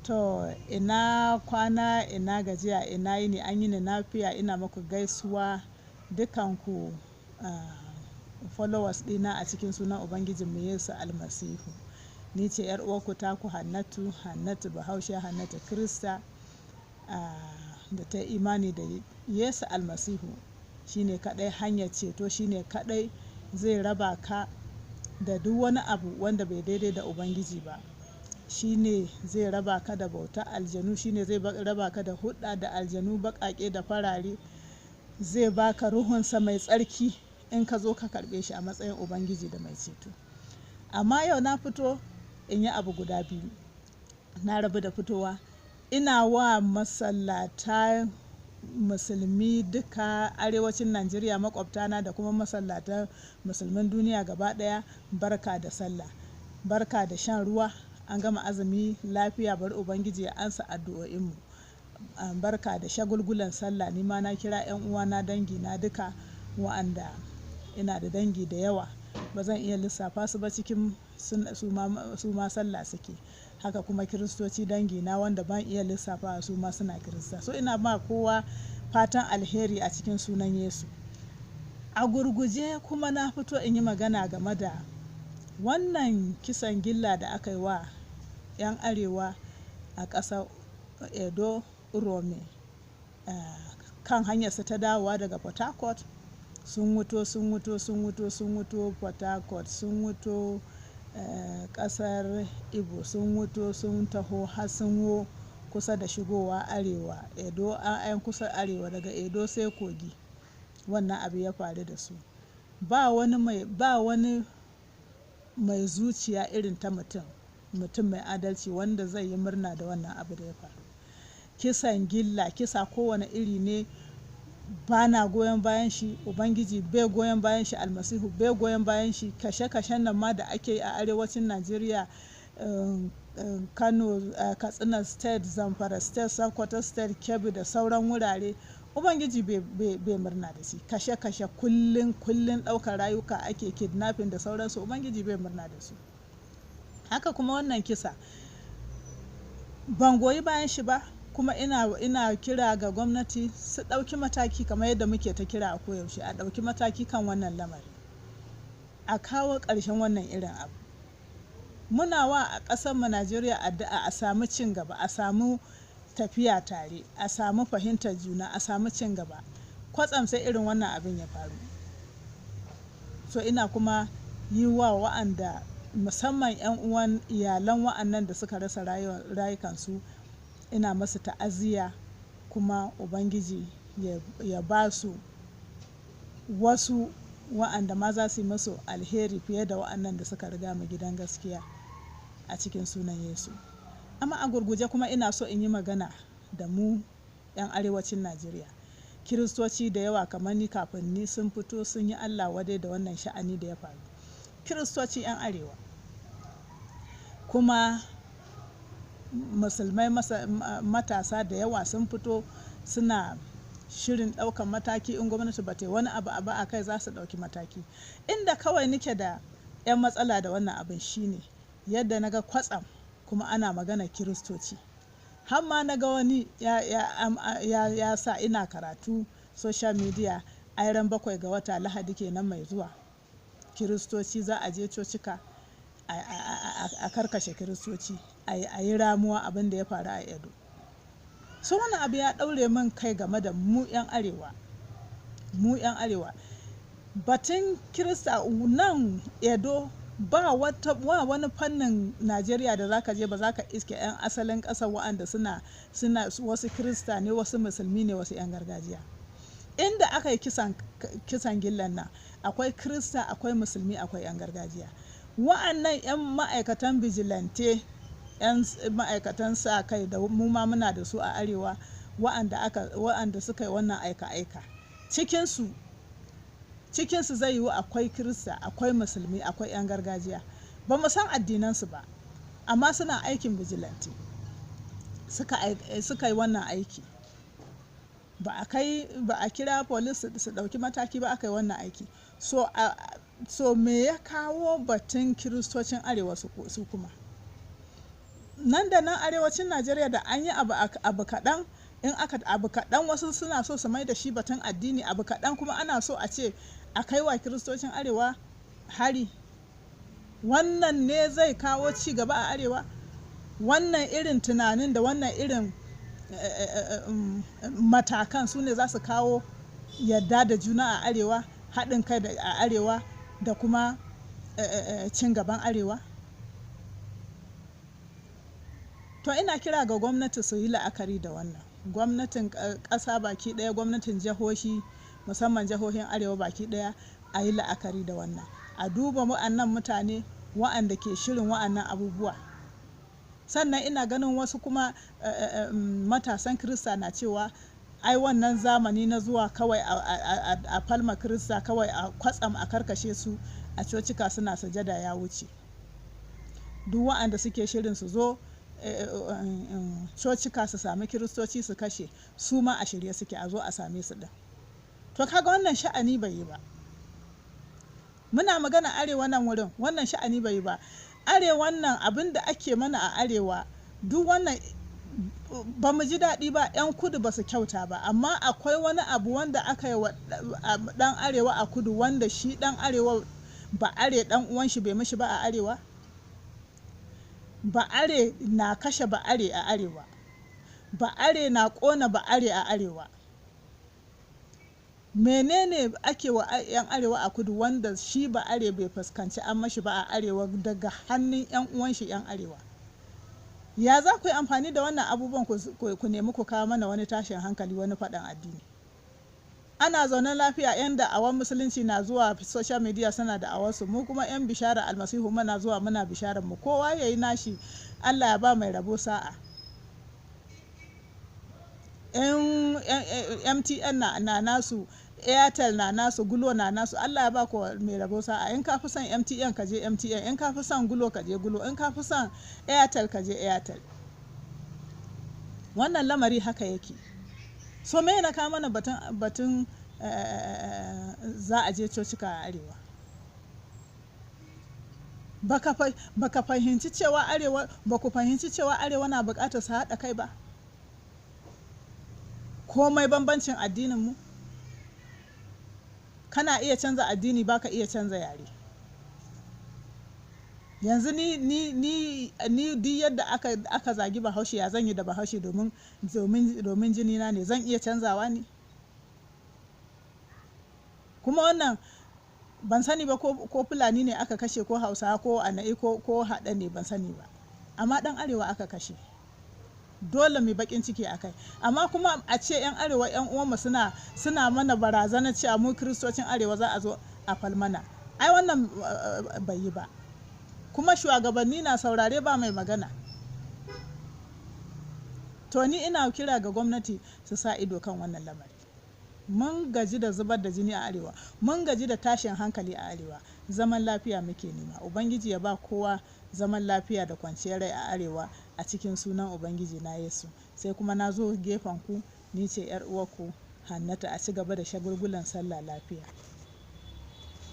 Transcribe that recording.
To ina kwana, ina gajiya, ina yini, an yini lafiya, ina muku gaisuwa dukanku followers ɗina a cikin sunan Ubangijinmu Yesu Almasihu. Ni ce 'yar uwarku taku Hannatu Bahaushe, Hannatu Kirista da ta imani da Yesu Almasihu. Shi ne kaɗai hanyar ceto, shi ne kaɗai zai raba ka da duk wani abu wanda bai daidai da Ubangiji ba. Shi ne zai raba ka da bautar aljanu, shi ne zai raba ka da hulɗa da aljanu baƙaƙe da farare, zai baka ruhunsa mai tsarki in ka zo ka karɓe shi a matsayin Ubangiji da mai ceto. Amma yau na fito in yi abu guda biyu. Na rabu da fitowa ina wa masallata musulmi duka arewacin Najeriya maƙwabtana da kuma masallatan musulmin duniya gaba ɗaya barka da sallah, barka da shan ruwa. An gama azumi lafiya, bari Ubangiji ya ansa addu'o'inmu. Barka da shagulgulan sallah. Ni ma na kira 'yan uwana dangina duka wa'anda ina da dangi da yawa ba zan iya lissafa su ba, cikin su ma sallah suke. Haka kuma Kiristoci dangina wanda ban iya lissafa su ma suna Kirista. So ina ba kowa fatan alheri a cikin sunan Yesu. A gurguje kuma na fito in yi magana game da wannan kisan gilla da aka yi wa 'yan arewa a ƙasar Edo Urome kan hanyarsa ta dawowa daga Port Harcourt. Sun wuto Port Harcourt, sun wuto ƙasar Igbo, sun wuto sun taho har sun wo kusa da shigowa arewa Edo, an kusa arewa daga Edo sai Kogi. Wannan abu ya faru da su. Ba wani mai zuciya irin ta mutum mai adalci wanda zai yi murna da wannan abu da ya faru. Kisan gilla, kisa kowane iri ne, ba na goyon bayan shi. Ubangiji bai goyon bayan shi, Almasihu bai goyon bayan shi. Kashe-kashen nan ma da ake yi a arewacin Najeriya, Kano, Katsina State, Zamfara State, Sokoto State, Kebbi da sauran wurare, Ubangiji bai murna da shi. Kashe-kashe kullum ɗaukar rayuka ake, kidnapping da sauransu, Ubangiji bai murna da su. Haka kuma wannan kisa ban goyi bayan shi ba, kuma ina kira ga gwamnati su ɗauki mataki kamar yadda muke ta kira a koyaushe, a ɗauki mataki kan wannan lamari, a kawo ƙarshen wannan irin abu. Muna wa a ƙasarmu Najeriya addu'a a samu cin gaba, a samu tafiya tare, a samu fahimtar juna, a samu cin gaba. Kwatsam sai irin wannan abin ya faru. So ina kuma yi wa wa'anda, musamman 'yan uwan iyalan wa'annan da suka rasa rayukansu, ina masu ta'aziyya, kuma Ubangiji ya ba su wasu wa'anda ma za su yi masu alheri fiye da wa'annan da suka riga mu gidan gaskiya a cikin sunan Yesu. Amma a gurguje kuma ina so in yi magana da mu 'yan arewacin Najeriya. Kiristoci da yawa kamar ni kafin ni sun fito sun yi Allah wadai da wannan sha'ani da ya faru. Kiristoci 'yan arewa, kuma musulmai matasa da yawa sun fito suna shirin ɗaukan mataki. In gwamnati ba ta yi wani abu a kai, za su ɗauki mataki. Inda kawai nike da 'yan matsala da wannan abin shine yadda naga kwatsam kuma ana magana Kiristoci. Har ma naga wani ya sa, ina karatu social media, ai ran 7 ga wata Lahadi kenan mai zuwa, Kiristoci za a je cocika a karkashe Kiristoci, a yi ramuwa abin da ya faru a Edo. So wannan abu ya ɗaure min kai game da mu 'yan arewa. Batun Kirista nan Edo, ba wani fannin Najeriya da zaka je ba za ka iske 'yan asalin ƙasar wa'anda suna wasu Kirista ne, wasu musulmi ne, wasu 'yan gargajiya. Inda aka yi kisan gillan nan, akwai Kirista, akwai musulmi, akwai 'yan gargajiya. Wa'annan 'yan ma'aikatan vigilante, 'yan ma'aikatan sa kai da mu ma muna da su a arewa, wa'anda suka yi wannan aika-aika, cikinsu zai yiwu akwai Kirista, akwai musulmi, akwai 'yan gargajiya. Ba mu san addinansu ba, amma suna aikin vigilante, suka yi wannan aiki. Ba a kira police su ɗauki mataki ba, aka yi wannan aiki. So me ya kawo batun Kiristocin arewa su kuma? nan da nan arewacin Najeriya da an yi abu kaɗan, in aka abu kaɗan wasu suna so su mai da shi batun addini, abu kaɗan kuma ana so a ce a kai wa kiristocin arewa hari. Wannan ne zai kawo ci gaba a arewa? Wannan irin tunanin da wannan irin matakan su ne za su kawo yadda da juna a arewa, haɗin kai a arewa da kuma cin gaban arewa? To ina kira ga gwamnati su yi la'akari da wannan, gwamnatin ƙasa baki ɗaya, gwamnatin jihohi musamman jihohin arewa baki ɗaya, a yi la'akari da wannan, a duba wa'annan mutane wa'anda ke shirin wa'annan abubuwa. Sannan ina ganin wasu kuma matasan Kirista na cewa ai wannan zamani na zuwa kawai a falma Kirista kawai a kwatsam a karkashe su a cocika suna sujada ya wuce. Duk wa'anda suke shirin su zo cocika su sami Kiristoci su kashe, su ma a shirye suke a zo a same su ɗin. To kaga wannan sha'ani bai yi ba. Muna magana arewa nan wurin, wannan sha'ani bai yi ba. Arewan nan abin da ake mana a arewa, duk wannan ba mu ji daɗi ba, 'yan kudu ba su kyauta ba, amma akwai wani abu wanda aka yi wa ɗan arewa a kudu wanda shi ɗan arewa ba'are ɗan uwan shi bai mishi ba a arewa. Ba'are na kashe ba'are a arewa, ba'are na ƙona ba'are a arewa. Menene ake wa 'yan arewa a kudu wanda shi ba'are bai fuskanci an mashi ba a arewa daga hannun 'yan uwan shi 'yan arewa? Ya za ku yi amfani da wannan abubuwan ku nemi ku kawo mana wani tashin hankali, wani faɗan addini? Ana zaune lafiya, 'yan da'awan musulunci na zuwa social media suna da'awarsu, mu kuma 'yan bishara almasihu muna zuwa muna bisharar mu, kowa ya yi nashi, Allah ya ba mai rabo sa'a. MTN na nasu, Airtel na nasu, Glo na nasu, Allah ya ba ku mai rabo sa'a. In ka fi son MTN ka je MTN, in ka fi son Glo ka je Glo, in ka fi son Airtel ka je Airtel. Wannan lamari haka yake. So me na kawo mana batun za a je cocika a arewa? Baka fahimci cewa arewa, ba ku fahimci cewa arewa na buƙatar su haɗa kai ba? Komai bambancin addinin mu, kana iya canza addini, baka iya canza yare. Yanzu ni duk yadda aka zagi Bahaushe, ya zan yi da Bahaushe domin jinina ne, zan iya canzawa ne? Kuma wannan ban sani ba ko Fulani ne aka kashe, ko Hausawa, ko Ana'i, ko Haɗa ne, ban sani ba, amma ɗan arewa aka kashe. Dole mu baƙin ciki a kai, amma kuma a ce 'yan arewa 'yan uwanmu suna mana barazana cewa mu kiristocin arewa za a zo a falmana. Ai wannan bai yi ba, kuma shugabanni na saurare ba mai magana. To ni ina kira ga gwamnati su sa ido kan wannan lamari. Mun gaji da zubar da jini a arewa, mun gaji da tashin hankali a arewa. Zaman lafiya muke nema, Ubangiji ya ba kowa zaman lafiya da kwanciyar rai a arewa, a cikin sunan Ubangiji na Yesu. Sai kuma na zo gefen ku, ni ce 'yar uwarku Hannatu, a ci gaba da shagulgulan sallah lafiya.